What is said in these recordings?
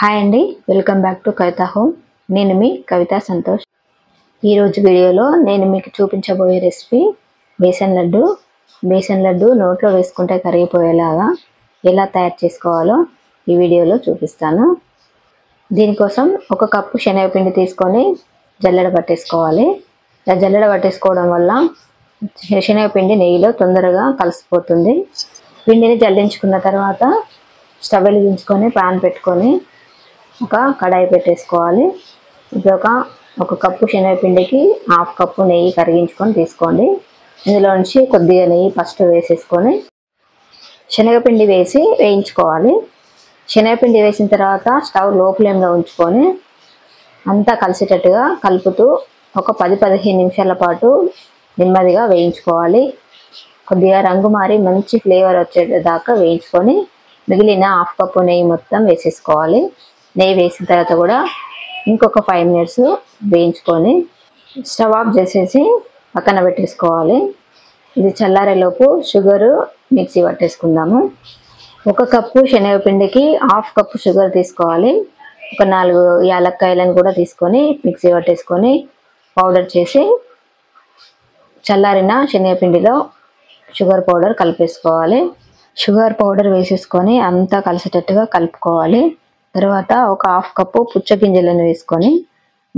Hi అండి, welcome back to Kavitha home. నేను మీ కవిత సంతోష్. ఈరోజు వీడియోలో నేను మీకు చూపించబోయే రెసిపీ బేసన్ లడ్డు. బేసన్ లడ్డు నోట్లో వేసుకుంటే కరిగిపోయేలాగా ఎలా తయారు చేసుకోవాలో ఈ వీడియోలో చూపిస్తాను. దీనికోసం ఒక కప్పు శనగపిండి తీసుకొని జల్లెడ పట్టేసుకోవాలి. జల్లెడ పట్టేసుకోవడం వల్ల శనగపిండి నెయ్యిలో తొందరగా కలిసిపోతుంది. పిండిని జల్లించుకున్న తర్వాత స్టవ్ వెలిగించుకొని పాన్ పెట్టుకొని ఒక కడాయి పెట్టేసుకోవాలి. ఇప్పుడు ఒక కప్పు శనగపిండికి హాఫ్ కప్పు నెయ్యి కరిగించుకొని తీసుకోండి. ఇందులో నుంచి కొద్దిగా నెయ్యి ఫస్ట్ వేసేసుకొని శనగపిండి వేసి వేయించుకోవాలి. శనగపిండి వేసిన తర్వాత స్టవ్ లో ఫ్లేమ్లో ఉంచుకొని అంతా కలిసేటట్టుగా కలుపుతూ ఒక 10-15 నిమిషాల పాటు నెమ్మదిగా వేయించుకోవాలి. కొద్దిగా రంగు మారి మంచి ఫ్లేవర్ వచ్చేదాకా వేయించుకొని మిగిలిన హాఫ్ కప్పు నెయ్యి మొత్తం వేసేసుకోవాలి. నెయ్యి వేసిన తర్వాత కూడా ఇంకొక 5 మినిట్స్ వేయించుకొని స్టవ్ ఆఫ్ చేసేసి పక్కన పెట్టేసుకోవాలి. ఇది చల్లారేలోపు షుగరు మిక్సీ పట్టేసుకుందాము. ఒక కప్పు శనగపిండికి హాఫ్ కప్పు షుగర్ తీసుకోవాలి. ఒక 4 యాలక్కాయలను కూడా తీసుకొని మిక్సీ పట్టేసుకొని పౌడర్ చేసి చల్లారిన శనగపిండిలో షుగర్ పౌడర్ కలిపేసుకోవాలి. షుగర్ పౌడర్ వేసేసుకొని అంతా కలిసేటట్టుగా కలుపుకోవాలి. తర్వాత ఒక హాఫ్ కప్పు పుచ్చగింజలను వేసుకొని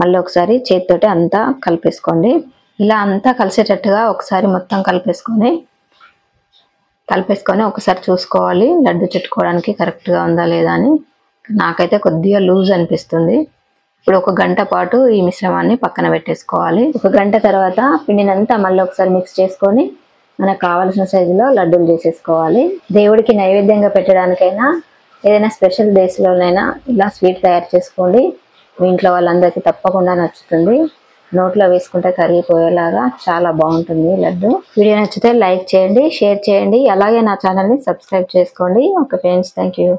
మళ్ళీ ఒకసారి చేతితోటి అంతా కలిపేసుకోండి. ఇలా అంతా కలిసేటట్టుగా ఒకసారి మొత్తం కలిపేసుకొని ఒకసారి చూసుకోవాలి లడ్డు చుట్టుకోవడానికి కరెక్ట్గా ఉందా లేదా అని. నాకైతే కొద్దిగా లూజ్ అనిపిస్తుంది. ఇప్పుడు ఒక గంట పాటు ఈ మిశ్రమాన్ని పక్కన పెట్టేసుకోవాలి. ఒక గంట తర్వాత పిండినంతా మళ్ళీ ఒకసారి మిక్స్ చేసుకొని మనకు కావాల్సిన సైజులో లడ్డూలు చేసేసుకోవాలి. దేవుడికి నైవేద్యంగా పెట్టడానికైనా ఏదైనా స్పెషల్ డేస్లోనైనా ఇలా స్వీట్ తయారు చేసుకోండి. మీ ఇంట్లో వాళ్ళందరికీ తప్పకుండా నచ్చుతుంది. నోట్లో వేసుకుంటే కరిగిపోయేలాగా చాలా బాగుంటుంది లడ్డు. వీడియో నచ్చితే లైక్ చేయండి, షేర్ చేయండి, అలాగే నా ఛానల్ని సబ్స్క్రైబ్ చేసుకోండి. Okay friends, thank you.